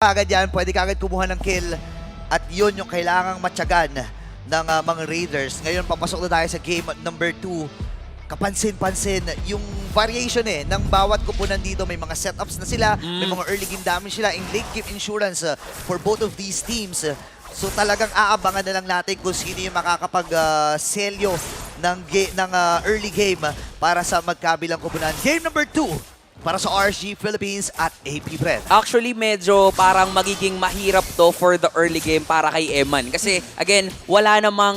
Agad yan, pwede ka agad kumuha ng kill. At yun yung kailangang matyagan ng mga Raiders. Ngayon, papasok na tayo sa game number 2. Kapansin-pansin yung variation ng bawat kupunan dito. May mga setups na sila, may mga early game damage sila, in late game insurance for both of these teams. So talagang aabangan na lang natin kung sino yung makakapag-selyo ng early game para sa magkabilang kupunan. Game number 2 para sa RSG Philippines at AP Bren. Actually, medyo parang magiging mahirap to for the early game para kay Eman. Kasi, again, wala namang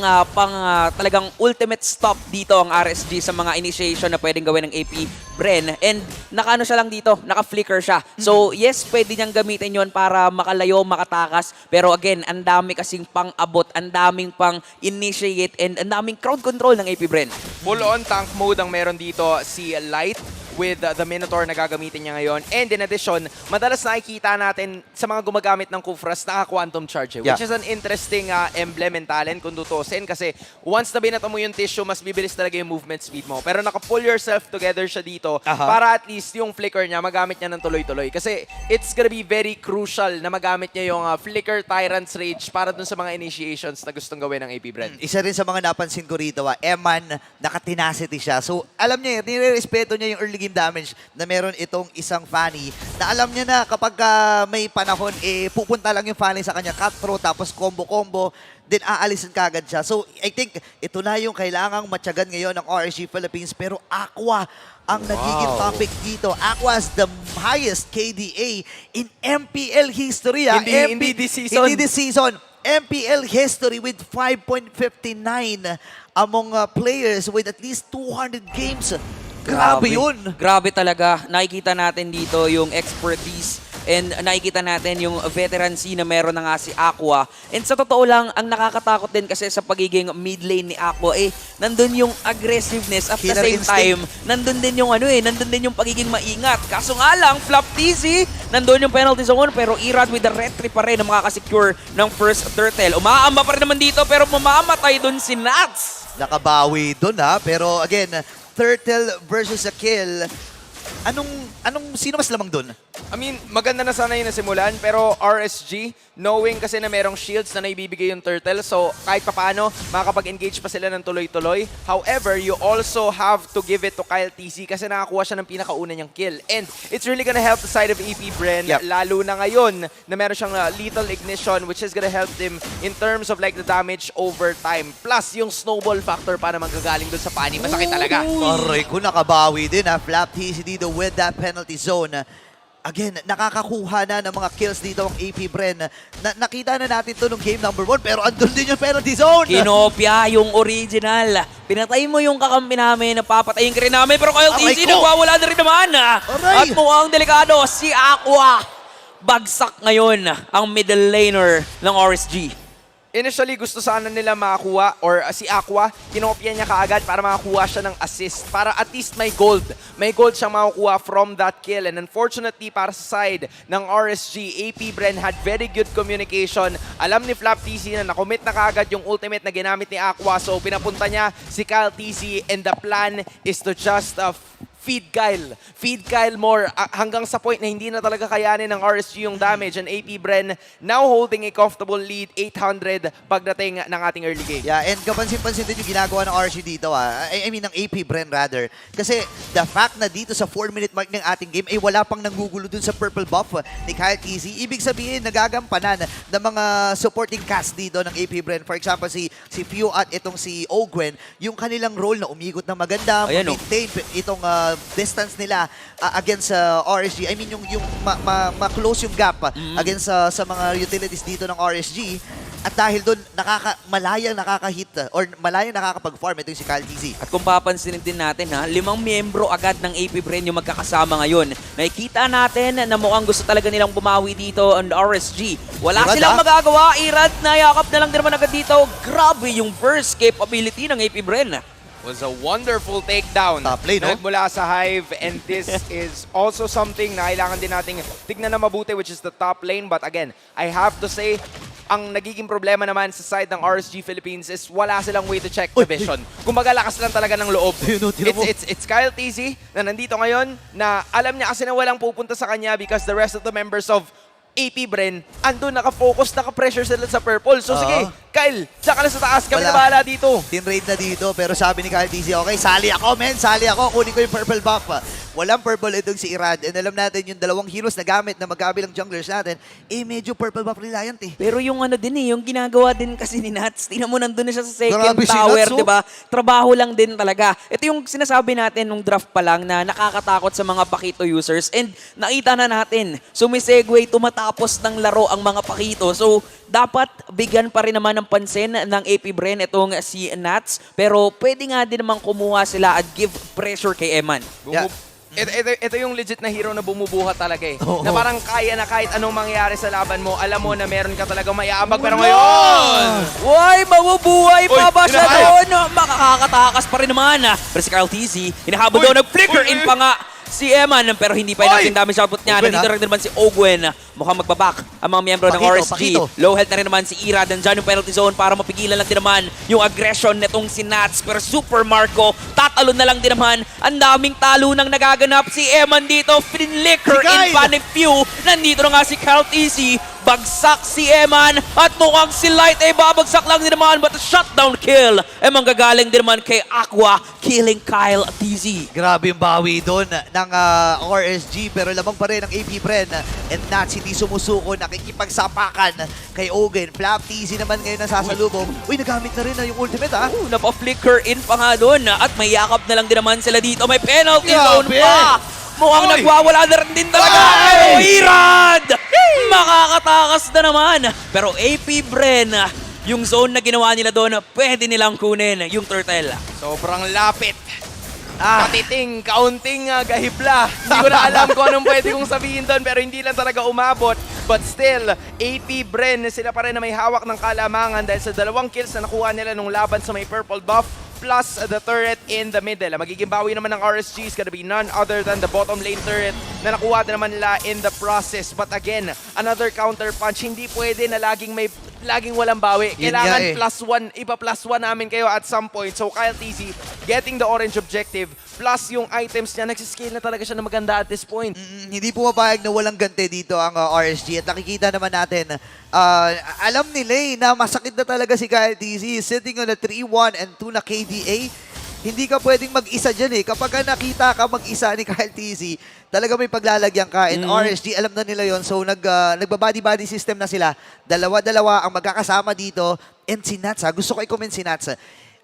talagang ultimate stop dito ang RSG sa mga initiation na pwedeng gawin ng AP Bren. And nakaano siya lang dito, naka-flicker siya. So, yes, pwede niyang gamitin yon para makalayo, makatakas. Pero again, ang dami kasing pang-abot, ang daming pang-initiate, and ang daming crowd control ng AP Bren. Full-on tank mode ang meron dito si Light with the Minotaur na gagamitin niya ngayon. And in addition, madalas nakikita natin sa mga gumagamit ng Kufras naka-quantum charge, which is an interesting emblem and talent kung tutusin kasi once na binato mo yung tissue, mas bibilis talaga yung movement speed mo. Pero naka-pull yourself together siya dito para at least yung flicker niya, magamit niya ng tuloy-tuloy. Kasi it's gonna be very crucial na magamit niya yung Flicker Tyrant's Rage para dun sa mga initiations na gustong gawin ng AP Bren. Isa rin sa mga napansin ko rito, Eman, naka-tenacity siya. So, alam niya, nire-respeto niya yung early game damage na meron itong isang Fanny na alam niya na kapag may panahon, pupunta lang yung Fanny sa kanya, cutthroat, tapos combo-combo, then aalisin kagad siya. So, I think ito na yung kailangang matyagan ngayon ng RSG Philippines, pero Aqua ang nagiging topic dito. Aqua is the highest KDA in MPL history. Hindi this season. Hindi this season. MPL history with 5.59 among players with at least 200 games. Grabe yun. Grabe talaga. Nakikita natin dito yung expertise and nakikita natin yung veterancy na meron na nga si Aqua. And sa totoo lang, ang nakakatakot din kasi sa pagiging mid lane ni Aqua, nandun yung aggressiveness at the same time, nandun din yung nandun din yung pagiging maingat. Kaso nga lang, Flap TC, nandun yung penalty zone, pero Irad with the retry pa rin na makakasecure ng first turtle. Umaamba pa rin naman dito, pero mamamatay dun si Nats. Nakabawi dun pero again, turtle versus a kill. Sino mas lamang dun? I mean, maganda na sana yung nasimulan, pero RSG, knowing kasi na merong shields na naibibigay yung turtle, so kahit papaano, makakapag-engage pa sila ng tuloy-tuloy. However, you also have to give it to Kyle TC kasi nakakuha siya ng pinakauna niyang kill. And it's really gonna help the side of AP Bren, lalo na ngayon na meron siyang lethal ignition, which is gonna help him in terms of like the damage over time. Plus, yung snowball factor para magagaling dun sa Fanny, masakit talaga. Aray ko, nakabawi din Flap TC dito with that penalty zone. Again, nakakakuha na ng mga kills dito ang AP Bren. Nakita na natin to nung game number 1, pero andun din yung penalty zone. Kinopya yung original. Pinatay mo yung kakampi namin, napapatayin ka rin namin, pero Kyle TC nagwawala na rin naman. At mukhang delikado, si Aqua. Bagsak ngayon ang middle laner ng RSG. Initially, gusto sana nila makakuha, or si Aqua, kinopya niya kaagad para makakuha siya ng assist. Para at least may gold. May gold siyang makakuha from that kill. And unfortunately, para sa side ng RSG, AP Bren had very good communication. Alam ni Flap TC na nakomit na kaagad yung ultimate na ginamit ni Aqua. So, pinapunta niya si Kyle TC, and the plan is to just feed Kyle. Feed Kyle more hanggang sa point na hindi na talaga kayanin ng RSG yung damage. And AP Bren now holding a comfortable lead, 800 pagdating ng ating early game. Yeah, and kapansin-pansin din yung ginagawa ng RSG dito. I mean, ng AP Bren rather. Kasi the fact na dito sa 4-minute mark ng ating game, wala pang nanggugulo dun sa purple buff ni Kyle TC. Ibig sabihin, nagagampanan ng mga supporting cast dito ng AP Bren. For example, si Few at itong si Ogwen, yung kanilang role na umikot na maganda, maintain itong distance nila against RSG. I mean, yung ma-close yung gap against sa mga utilities dito ng RSG. At dahil doon, malayang nakaka-hit or malayang nakakapag-farm itong si Kyle TC. At kung papansinin din natin 5 miyembro agad ng AP Bren yung magkakasama ngayon. Nakikita natin na mukhang gusto talaga nilang bumawi dito on RSG. Wala silang magagawa. Irad, nayakap na lang din naman agad dito. Grabe yung burst capability ng AP Bren. Was a wonderful takedown. Top lane, no? Mula sa Hive, and this is also something na kailangan din nating tignan na mabuti, which is the top lane. But again, I have to say, ang nagiging problema naman sa side ng RSG Philippines is wala silang way to check the vision. Kumbaga, lakas lang talaga ng loob. It's Kyle TC na nandito ngayon na alam niya kasi na walang pupunta sa kanya because the rest of the members of AP Bren, andun naka-focus, naka-pressure sila sa purple. So Oo. sige, Kyle, saka na sa taas, kami na Wala. bahala dito. Team raid na dito, pero sabi ni Kyle TZ, okay, sali ako, men, sali ako, kunin ko yung purple buff. Walang purple itong si Irad, and alam natin yung dalawang heroes na gamit na magkabilang junglers natin, medyo purple buff reliant eh. Pero yung ano din yung ginagawa din kasi ni Nats, tingnan mo nandun na siya sa second Grabe si tower, Nats, oh. di ba? Trabaho lang din talaga. Ito yung sinasabi natin nung draft pa lang na nakakatakot sa mga Pakito users and nakita na natin, sumisegue, tumatapos ng laro ang mga Pakito. So, dapat bigyan pa rin naman ng pansin ng AP Bren itong si Nats, pero pwede nga din naman kumuha sila at give pressure kay Eman. Yeah. Ito yung legit na hero na bumubuhat talaga eh. Oo. Na parang kaya na kahit anong mangyari sa laban mo, alam mo na meron ka talagang mayabag. Pero ngayon, Uy, mabubuhay pa Uy, ba siya hinahayop. doon? Makakatakas pa rin naman. Pero si Carl TZ, hinahabol Uy, daw nag-flicker uy, in uy. pa nga si Eman, pero hindi pa Uy! natin damage output niya. Ogwen, Nandito ha? rin naman si Ogwen. Mukhang magbabak ang mga miyembro ng Pakito, RSG. Pakito. Low health na rin naman si Ira. Nandyan yung penalty zone para mapigilan lang din naman yung aggression netong si Nats. Pero Super Marco, tatalon na lang din naman. Ang daming talo nang nagaganap si Eman dito. Finlicker Si in Kyle. panic view. Nandito na nga si Carl TZ. Bagsak si Eman at mukhang si Light ay babagsak lang din naman, but a shutdown kill ay manggagaling din naman kay Aqua, killing Kyle TZ. Grabe yung bawi doon ng RSG, pero lamang pa rin ang AP Bren and Nats hindi sumusuko, nakikipagsapakan kay Ogen. Flap TZ naman ngayon nasasalubong. Uy, nagamit na rin na yung ultimate ha. Napa-flicker in pa nga doon at may yakap na lang din naman sila dito. May penalty zone Grabe. pa. Mukhang Oy. nagwawala na rin din talaga. Ay. Pero Irad! Makakatakas na naman. Pero AP Bren, yung zone na ginawa nila doon, pwede nilang kunin yung turtle. sobrang lapit. Katiting, kaunting gahibla. Hindi ko na alam kung anong pwede kong sabihin doon, pero hindi lang talaga umabot. But still, AP Bren, sila pa rin na may hawak ng kalamangan dahil sa 2 kills na nakuha nila nung laban sa may purple buff plus the turret in the middle. Magiging bawi naman ng RSG is gonna be none other than the bottom lane turret na nakuha din naman nila in the process. But again, another counter punch. Hindi pwede na laging walang bawi. Yun Kailangan nga eh. +1, ipa +1 namin kayo at some point. So Kyle TZ getting the orange objective plus yung items niya, nagsiscale na talaga siya na maganda at this point. Hindi pumapayag na walang gante dito ang RSG at nakikita naman natin, alam nila na masakit na talaga si Kyle TZ sitting on a 3-1 and 2 na KDA. Hindi ka pwedeng mag-isa dyan eh. Kapag nakita ka mag-isa ni Kyle TZ, talaga may paglalagyan ka. And RSG, alam na nila yon. So nagbabody-body system na sila. Dalawa-dalawa ang magkakasama dito. And si Nats, gusto ko i-comment si Nats.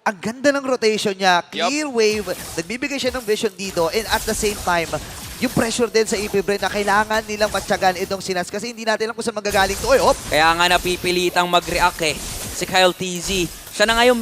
Ang ganda ng rotation niya, clear wave, nagbibigay siya ng vision dito, and at the same time, yung pressure din sa AP Bren na kailangan nilang matyagan itong si Nats kasi hindi natin alam kung saan magagaling to. Oy, hop! Kaya nga napipilitang mag-react si Kyle TZ. Siya na ngayon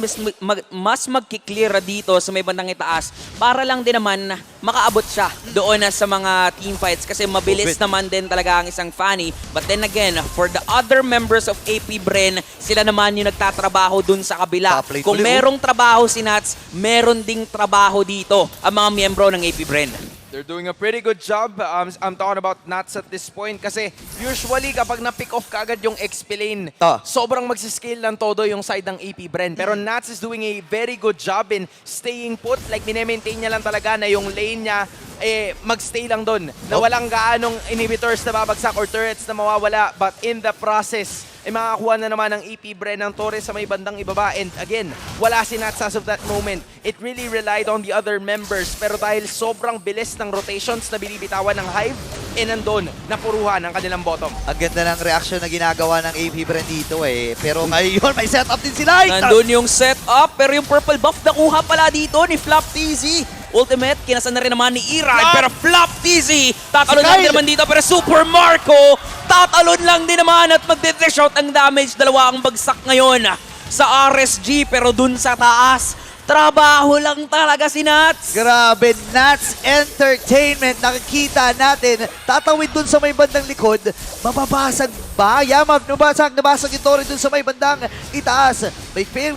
mas magkiklear dito sa may bandang itaas para lang din naman makaabot siya doon sa mga team fights kasi mabilis naman din talaga ang isang Fanny. But then again, for the other members of AP Bren, sila naman yung nagtatrabaho dun sa kabila. Top lane Kung ulit, merong trabaho si Nats, meron ding trabaho dito ang mga miyembro ng AP Bren. They're doing a pretty good job. I'm talking about Nats at this point kasi usually kapag na-pick off kaagad yung XP lane, sobrang magsiscale ng todo yung side ng AP Bren. Pero Nats is doing a very good job in staying put. Like, minemaintain niya lang talaga na yung lane niya magstay lang doon. Na walang gaanong inhibitors na babagsak or turrets na mawawala. But in the process, makakuha na naman ng AP Bren ng Torres sa may bandang ibaba. And again, wala si Nats as of that moment. It really relied on the other members. Pero dahil sobrang bilis ng rotations na binibitawan ng Hive, nandun, napuruhan ang kanilang bottom. Ang ganda ng reaction na ginagawa ng AP Bren dito eh. Pero ngayon, may setup din sila. Nandun yung setup, pero yung purple buff nakuha pala dito ni Flap TZ. Ultimate, kinasan na rin naman ni Irad, pero Flap TZ, tatalon lang din naman dito, pero Super Marco, tatalon lang din naman at mag-dish out ang damage. Dalawa ang bagsak ngayon sa RSG, pero dun sa taas, trabaho lang talaga si Nats. Grabe, Nats Entertainment. Nakikita natin, tatawid dun sa may bandang likod. Mababasag ba? Yamab, nabasag ito rin dun sa may bandang itaas. May fair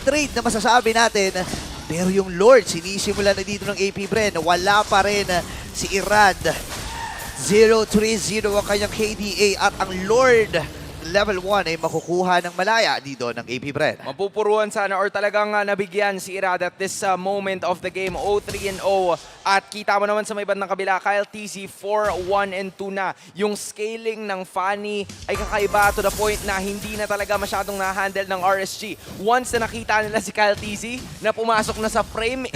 trade na masasabi natin. Pero yung Lord, sinisimula na dito ng AP Bren. Wala pa rin si Irad. 0-3-0 ang kanyang KDA at ang Lord level 1 ay makukuha ng malaya dito ng AP Bren. Mapupuruan sana or talagang nabigyan si Irad at this moment of the game. 0-3-0 at kita mo naman sa may bandang kabila, Kyle TZ 4-1-2 na. Yung scaling ng Fanny ay kakaiba to the point na hindi na talaga masyadong na-handle ng RSG. Once na nakita nila si Kyle TZ na pumasok na sa frame,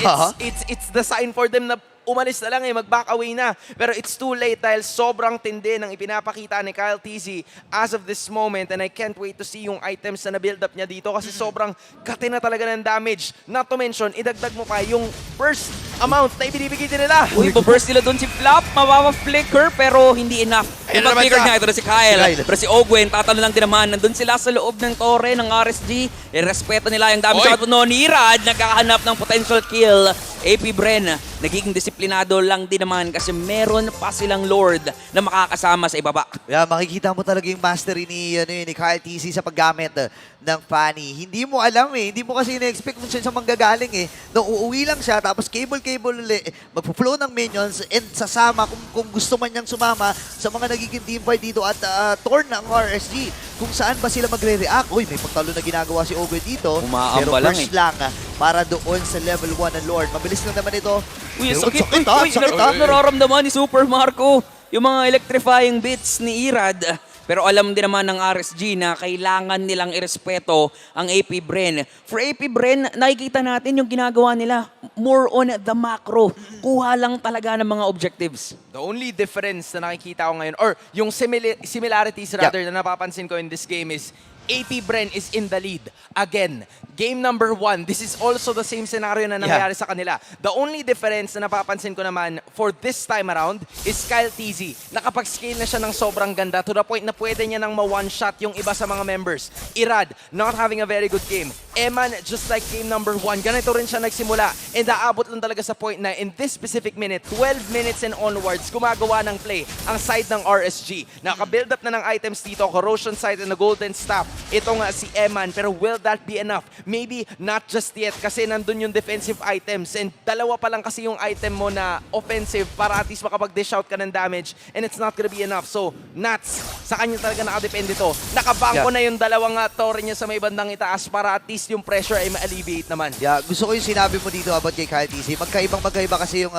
it's the sign for them na umalis na lang mag-back away na. Pero it's too late dahil sobrang tindi ng ipinapakita ni Kyle TZ as of this moment, and I can't wait to see yung items na na-build up niya dito kasi sobrang kate na talaga ng damage. Not to mention, idagdag mo pa yung burst amount na ibinibigay din nila. Uy, burst nila doon si Flop, mapapa-flicker pero hindi enough. Ayun Yung naman flicker siya. niya, ito na si Kyle. Si Kyle. Pero si Ogwen, tatalo lang din naman. Nandun sila sa loob ng tore ng RSG. Irespeto nila yung damage Oy! sa no, ni Irad, nagkakahanap ng potential kill. AP Bren, nagiging disiplinado lang din naman kasi meron pa silang Lord na makakasama sa ibaba. Yeah, makikita mo talaga yung mastery ni Kyle TC sa paggamit ng Fanny. Hindi mo alam hindi mo kasi na-expect kung saan siya manggagaling Nung uuwi lang siya, tapos cable ulit, magpo-flow ng minions, and sasama kung gusto man niyang sumama sa mga nagiging teamfight dito at Torn ng RSG. Kung saan ba sila magre-react? Uy, may pagtalo na ginagawa si Ogwe dito. Umaamba Pero lang first lang para doon sa level 1 ng Lord. Mabilis lang naman ito. Uy, Pero sakit. sakit Uy, sakit nararamdaman ni Super Marco yung mga electrifying bits ni Irad. Pero alam din naman ng RSG na kailangan nilang irespeto ang AP Bren. For AP Bren, nakikita natin yung ginagawa nila. More on the macro. Kuha lang talaga ng mga objectives. The only difference na nakikita ko ngayon, or yung similarities rather na napapansin ko in this game is AP Bren is in the lead. Again, game number 1, this is also the same scenario na nangyari sa kanila. The only difference na napapansin ko naman for this time around is Kyle TZ. Nakapag-scale na siya ng sobrang ganda to the point na pwede niya nang ma-one-shot yung iba sa mga members. Irad, not having a very good game. Eman, just like game number 1, ganito rin siya nagsimula. And naabot lang talaga sa point na in this specific minute, 12 minutes and onwards, gumagawa ng play ang side ng RSG. Naka-build up na ng items dito, Corrosion Sight and the Golden Staff. Ito nga si Eman, pero will that be enough? Maybe not just yet kasi nandun yung defensive items and dalawa pa lang kasi yung item mo na offensive para at least makapag-dish out ka ng damage, and it's not gonna be enough. So, Nats, sa kanya talaga nakadepende to. Nakabangko na yung dalawang torre niya sa may bandang itaas para at least yung pressure ay ma-alleviate naman. Yeah, gusto ko yung sinabi mo dito about kay Kyle TC. Magkaiba kasi yung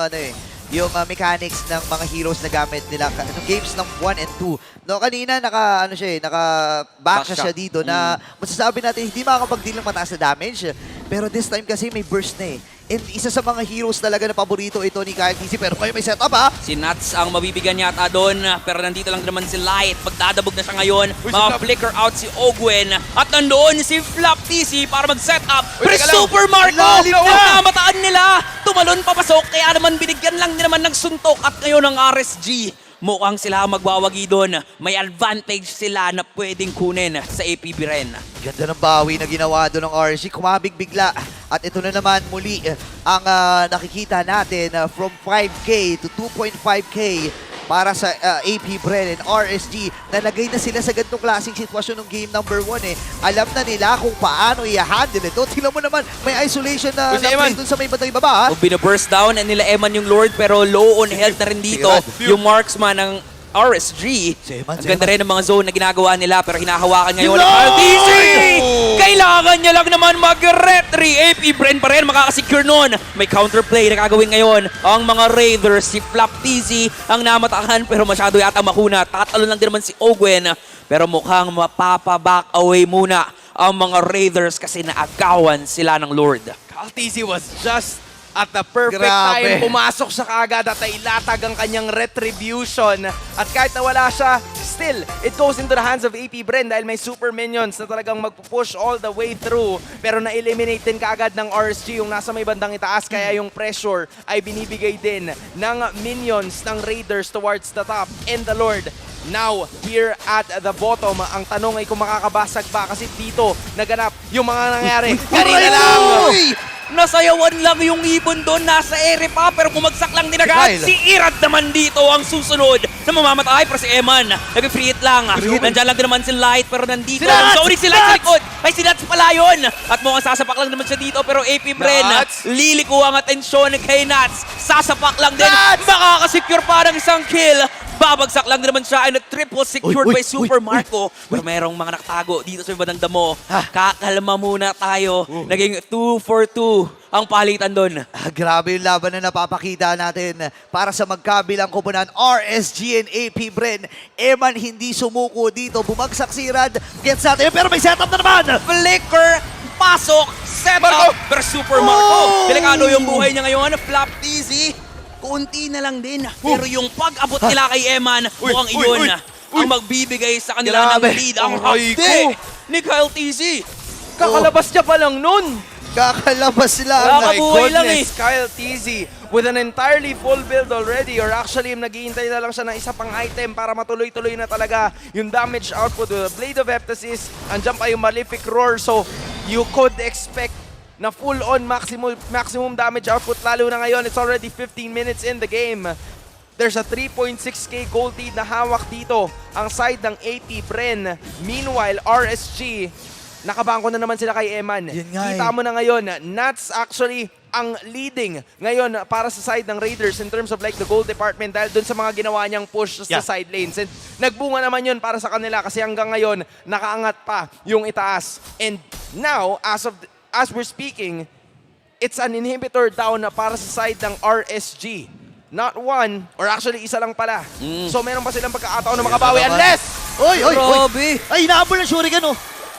yung mechanics ng mga heroes na gamit nila ng games ng 1 and 2. No, kanina naka-back na siya dito na masasabi natin hindi makakapag-deal ng mataas na damage. Pero this time kasi may burst na And isa sa mga heroes talaga na paborito ito ni Kyle TC. Pero kayo may setup Si Nats ang mabibigyan yata doon, pero nandito lang naman si Light. Pagdadabog na siya ngayon, flicker out si Ogwen. At nandoon si Flop TC para mag-setup. Pero Super Marco, namataan nila. Tumalon papasok, kaya naman binigyan lang din naman ng suntok. At ngayon ang RSG, mukhang sila ang magwawagi doon. May advantage sila na pwedeng kunin sa AP Bren. Ganda ng bawi na ginawa doon ng RSG. Kumabig bigla. At ito na naman muli ang nakikita natin from 5K to 2.5K para sa AP Bren and RSG. Nalagay na sila sa ganitong klaseng sitwasyon ng game number 1 Alam na nila kung paano i-handle ito. Tingnan mo naman, may isolation na play dun sa may batang ibaba. Kung binaburst down nila Eman yung Lord, pero low on health na rin dito. Yung marksman ng RSG. Ang ganda rin ng mga zone na ginagawa nila, pero hinahawakan ngayon ni Kyle TC! Kailangan niya lang naman mag-retry. AP Bren pa rin makakasecure nun. May counterplay na gagawin ngayon ang mga Raiders. Si Flop TC ang namatakan, pero masyado yata makuna. Tatalo lang din naman si Ogwen, pero mukhang mapapa-back away muna ang mga Raiders kasi naagawan sila ng Lord. Kyle TZ was just at the perfect time, pumasok siya kaagad at ilatag ang kanyang retribution. At kahit nawala siya, still, it goes into the hands of AP Bren dahil may super minions na talagang magpupush all the way through. Pero na-eliminate din kaagad ng RSG yung nasa may bandang itaas, kaya yung pressure ay binibigay din ng minions ng Raiders towards the top and the Lord. Now, here at the bottom, ang tanong ay kung makakabasag ba kasi dito naganap yung mga nangyari. Kanina lang! Nasayawan lang yung ibon doon, nasa ere pa, pero bumagsak lang din agad. Si Irad naman dito ang susunod na mamamatay, pero si Eman, nag-free hit lang. Nandiyan lang din naman si Light, pero nandito. Sorry, si Light sa likod. Ay, si Nats pala yun. At mukhang sasapak lang naman siya dito, pero AP Bren, liliko ang atensyon kay Nats. Sasapak lang din. Makakasecure pa ng isang kill. Babagsak lang naman siya and triple secured Uy, by uy, Super uy, Marco. Pero merong mga nakatago dito sa ibang damo. Ha? Kakalma muna tayo. Naging 2 for 2 ang palitan doon. Grabe yung laban na napapakita natin para sa magkabilang koponan, RSG and AP Bren. Eman hindi sumuko dito, bumagsak si Rad. Gets natin, pero may setup na naman! Flicker, pasok, set Marco! up. Pero Super Marco, Oh! delikado yung buhay niya ngayon. Flap easy. Kunti na lang din. Pero yung pag-abot nila kay Eman, mukhang uy, iyon uy, ang magbibigay sa kanila ng Grabe. lead. Ang Aray hapde ko. ni Kyle TZ. Kakalabas niya pa lang nun. Kakalabas Wala lang. ka My buhay lang goodness, Kyle TZ with an entirely full build already, or actually naghihintay na lang siya ng isa pang item para matuloy-tuloy na talaga yung damage output with the Blade of Eptasis. Andiyan pa yung Malefic Roar, so you could expect na full-on maximum damage output, lalo na ngayon. It's already 15 minutes in the game. There's a 3.6k gold lead na hawak dito ang side ng AP Bren. Meanwhile, RSG, nakabangko na naman sila kay Eman. Yun nga Kita eh. mo na ngayon, Nats actually ang leading ngayon para sa side ng Raiders in terms of like the gold department dahil dun sa mga ginawa niyang push sa side lanes. And nagbunga naman yun para sa kanila kasi hanggang ngayon, nakaangat pa yung itaas. And now, as we're speaking, it's an inhibitor down na para sa side ng RSG. Not one, or actually isa lang pala. So meron pa silang pagkakataon na makabawi unless Oy, oy, oy! Grabe. Ay, inaabol ng Shuriken, oh!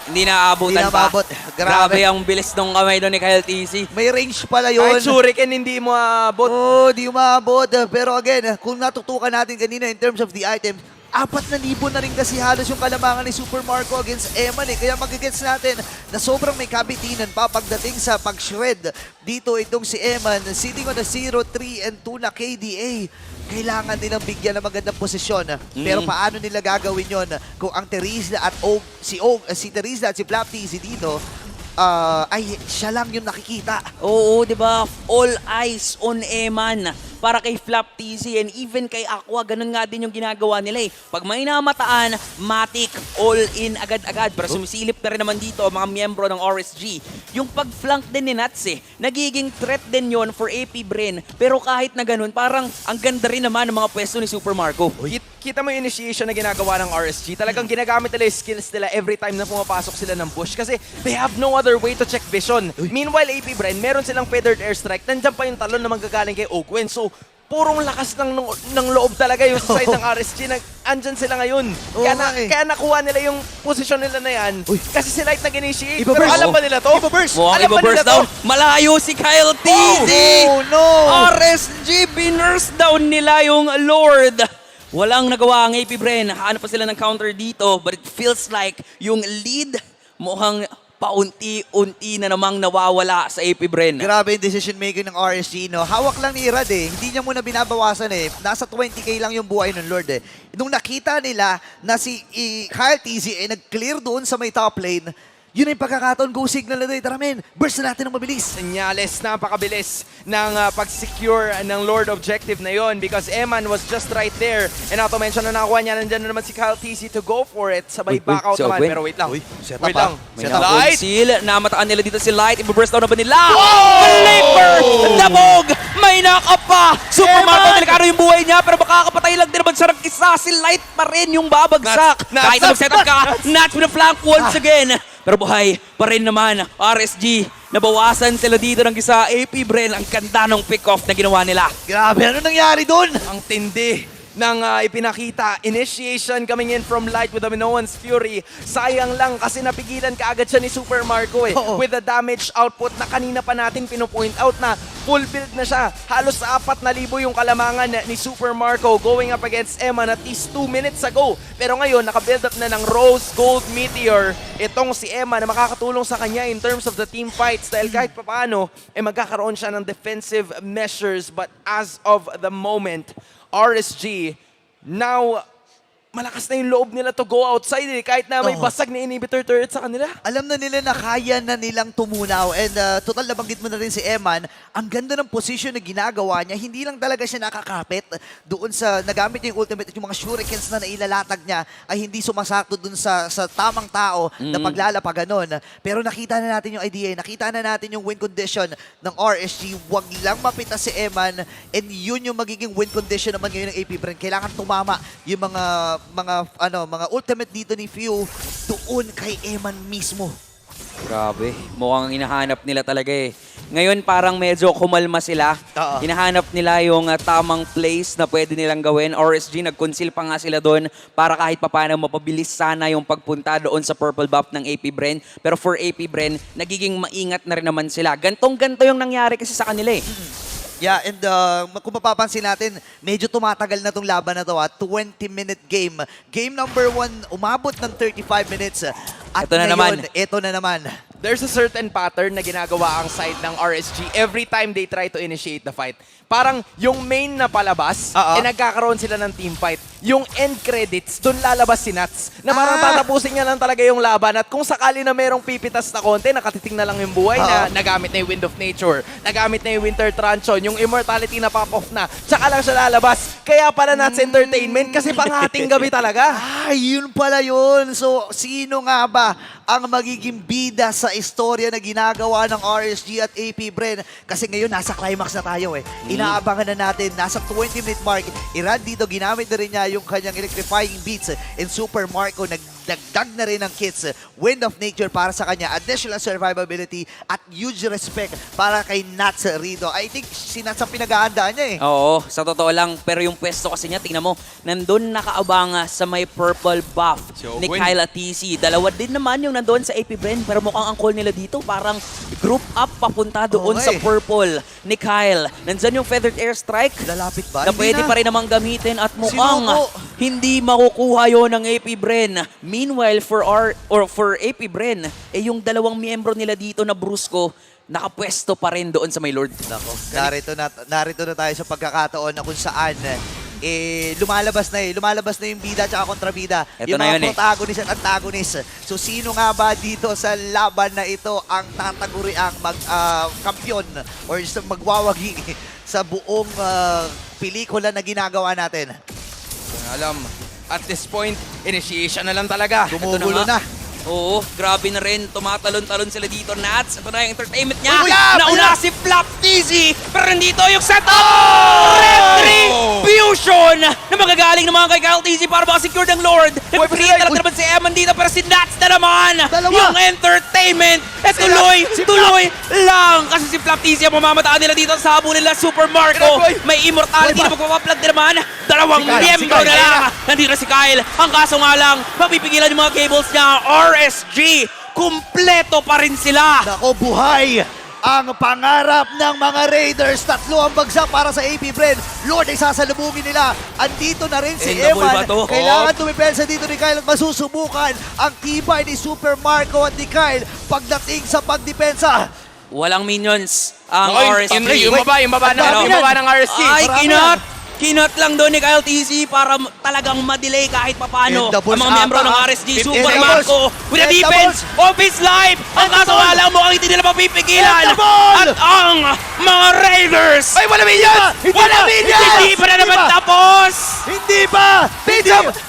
Hindi naabutan Hindi pa. naabot. Grabe Grabe. ang bilis ng kamay doon ni Kyle TZ. May range pala yun. kahit shuriken hindi mo abot. Oh, di umabot. Pero again, kung natutukan natin kanina in terms of the items, 4,000 na rin kasi halos yung kalamangan ni Super Marco against Eman eh. Kaya magigets natin na sobrang may kabitinan pa pagdating sa pag-shred. Dito itong si Eman, sitting on a 0, 3, and 2 na KDA. Kailangan nilang bigyan ng magandang posisyon. Pero paano nila gagawin yon kung ang Terizla at si Terizla at si Flap TZ dito, ay siya lang yung nakikita. Oo, di ba? All eyes on Eman. Para kay Flap TZ and even kay Aqua, ganun nga din yung ginagawa nila eh. Pag may namataan, matik, all in agad-agad. Pero sumisilip na rin naman dito mga miyembro ng RSG. Yung pag-flank din ni Nats eh, nagiging threat din yon for AP Bren. Pero kahit na ganun, parang ang ganda rin naman ng mga pwesto ni Super Marco. Kita mo yung initiation na ginagawa ng RSG. Talagang ginagamit nila yung skills nila every time na pumapasok sila ng bush kasi they have no other way to check vision. Meanwhile, AP Bren, meron silang feathered airstrike. Nandiyan pa yung talon na manggagaling kay Ogwen. So, purong lakas ng loob talaga yung side ng RSG. Andyan sila ngayon. Kaya nakuha nila yung posisyon nila na yan. Kasi si Light nag-initiate. Pero Iba-burst. alam ba nila to? Iba-burst. Mukhang Alam ba iba-burst nila to? down. Malayo si Kyle TZ! Oh, no! RSG, binurst down nila yung Lord. Walang nagawa ang AP Bren. Hanap pa sila ng counter dito. But it feels like yung lead mukhang paunti-unti na namang nawawala sa AP Bren. Grabe yung decision making ng RSG, no? Hawak lang ni Rad eh. Hindi niya muna binabawasan eh. Nasa 20k lang yung buhay ng Lord eh. Nung nakita nila na si Kyle TZ eh nag-clear doon sa may top lane, yun yung pagkakataon, go signal na doon. Tara men, burst na natin ng mabilis. Senyales, napakabilis ng pag-secure ng Lord objective na yon because Eman was just right there. And not to mention na nakakuha niya, nandiyan na naman si Kyle TZ to go for it. Sabay back out si naman. Ogwen. Pero wait lang. set Wait up lang. ah. May Set up. Light! na-conceal. Namataan nila dito si Light. Iba-burst down na ba nila? Flicker! Dabog! May knock-up pa! Super Marco, delikado yung buhay niya pero makakapatay lang din naman siya ng isa. Si Light pa rin yung babagsak. Nats, Kahit na mag-setup ka, Nats with a flank once again. Pero buhay pa rin naman, RSG. Nabawasan sila dito ng isa. AP Bren, ang ganda ng pick-off na ginawa nila. Grabe, ano nangyari doon? Ang tindi ng ipinakita. Initiation coming in from Light with the Minoan's Fury. Sayang lang kasi napigilan kaagad siya ni Super Marco eh. Oo. With the damage output na kanina pa natin pinopoint out na full build na siya. Halos 4,000 yung kalamangan ni Super Marco going up against Eman at least 2 minutes ago. Pero ngayon, nakabuild up na ng Rose Gold Meteor. Itong si Eman na makakatulong sa kanya in terms of the team fights dahil kahit papaano, magkakaroon siya ng defensive measures. But as of the moment, RSG now malakas na yung loob nila to go outside kahit na may Oo. basag na inhibitor turret sa kanila. Alam na nila na kaya na nilang tumunaw. And total nabanggit mo na rin si Eman, ang ganda ng position na ginagawa niya. Hindi lang talaga siya nakakapit doon sa nagamit niya yung ultimate at yung mga shurikens na nailalatag niya ay hindi sumasakto doon sa tamang tao na paglalapa ganon. Pero nakita na natin yung idea, nakita na natin yung win condition ng RSG. Wag lang mapita si Eman and yun yung magiging win condition naman ngayon ng AP Brand. Kailangan tumama yung mga ultimate dito ni Few doon kay Eman mismo. Grabe, mukhang hinahanap nila talaga eh. Ngayon parang medyo kumalma sila. Oo. Hinahanap nila yung tamang place na pwede nilang gawin. RSG, nag-conceal pa nga sila doon para kahit papano mapabilis sana yung pagpunta doon sa purple buff ng AP Bren. Pero for AP Bren, nagiging maingat na rin naman sila. Gantong-ganto yung nangyari kasi sa kanila eh. Yeah, and kung mapapansin natin, medyo tumatagal na tong laban na to. 20-minute game. Game number 1, umabot ng 35 minutes. At Ito na ngayon, naman. ito na naman. There's a certain pattern na ginagawa ang side ng RSG every time they try to initiate the fight. Parang yung main na palabas, nagkakaroon sila ng team fight. Yung end credits, doon lalabas si Nats. Na parang tatapusin niya lang talaga yung laban. At kung sakali na merong pipitas na konti, nakatiting na lang yung buhay na nagamit na yung Wind of Nature, nagamit na yung Winter Truncheon, yung Immortality na pop-off na, tsaka lang siya lalabas. Kaya pala Nats Entertainment kasi pang-ating gabi talaga. Yun pala yun. So, sino nga ba ang magiging bida sa istorya na ginagawa ng RSG at AP Bren? Kasi ngayon, nasa climax na tayo eh. Inaabangan na natin, nasa 20-minute mark. Iran dito, ginamit na rin niya yung kanyang electrifying beats in Super Marco. Nagdagdag na rin ng kits. Wind of Nature para sa kanya. Additional survivability at huge respect para kay Nats rito. I think si Nats ang pinag-aandaan niya eh. Oo, sa totoo lang. Pero yung pwesto kasi niya, tingnan mo, nandun nakaabang sa may purple buff So, ni win. Kyle at TC. Dalawa din naman yung nandun sa AP Bren. Pero mukhang ang call nila dito, parang group up papunta doon sa Okay. purple ni Kyle. Nandyan yung Feathered Airstrike Lalapit ba? na Hindi pwede na. pa rin namang gamitin at mukhang Sinuko. hindi makukuha yon ng AP Bren. Meanwhile, for AP Bren, yung dalawang miyembro nila dito na Brusco, nakapwesto pa rin doon sa may Lord. Nako, narito na tayo sa pagkakataon na kung saan lumalabas na yung bida at kontrabida. Ito Yung na mga yun eh. protagonist at antagonist. So sino nga ba dito sa laban na ito ang tataguri ang kampiyon or magwawagi sa buong pelikula na ginagawa natin? Alam, at this point, initiation na lang talaga. Gumugulo nga. na. Oo, grabe na rin. Tumatalon-talon sila dito, Nats. Ito na yung entertainment niya. Uy, Nauna si Flap Easy, pero nandito yung setup! Retribution na magagaling naman kay Kyle Easy para makasecure ng Lord. Nag-create talaga naman si Eman dito, pero si Nats na naman. Dalawa. Yung entertainment. Tuloy lang. Kasi si Flap Easy ang mamamataan nila dito sa habol nila, Super Marco. May immortality na magpapaplag din naman. Dalawang Si Kyle, miyembro si Kyle. na lang. Nandito si Kyle. Ang kaso nga lang, mapipigilan yung mga cables niya. RSG, kumpleto pa rin sila. Nako, buhay ang pangarap ng mga Raiders. 3 ang bagsak para sa AP Bren. Lord ay sasalubungin nila. Andito na rin si Endable ba Eman. to? Kailangan tumipensa dito ni Kyle at masusubukan ang tibay ni Super Marco at ni Kyle pagdating sa pagdepensa. Walang minions ang Okay, RSG. yung baba ng RSG. Ay, Marami kinot lang doon ni Kyle TC para talagang ma-delay kahit papano Endables ang mga miyembro ata, ng ha? RSG. Endables. Super Marco with a defense of his life. Ang kaso nga lang mukhang hindi nila mapipigilan. Endables! At ang mga Raiders, Ay, wala minions! Wala minions! hindi pa na naman tapos. Hindi ba?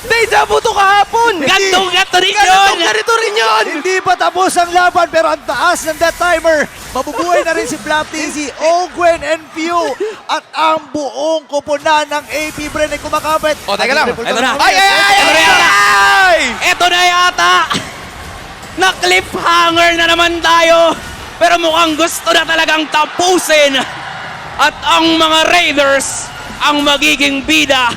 Deja vu to kahapon! Gantong-ganto rin yun. Ganito rin yun! Hindi pa tapos ang laban pero ang taas ng death timer. Mabubuhay na rin si Flap TZ, Ogwen and Pew at ang buong koponan ng AP Bren ay kumakapit. O, teka lang. Ito na. Ay! Ito na yata. Ito na yata. Na-cliffhanger na naman tayo. Pero mukhang gusto na talagang tapusin. At ang mga Raiders ang magiging bida.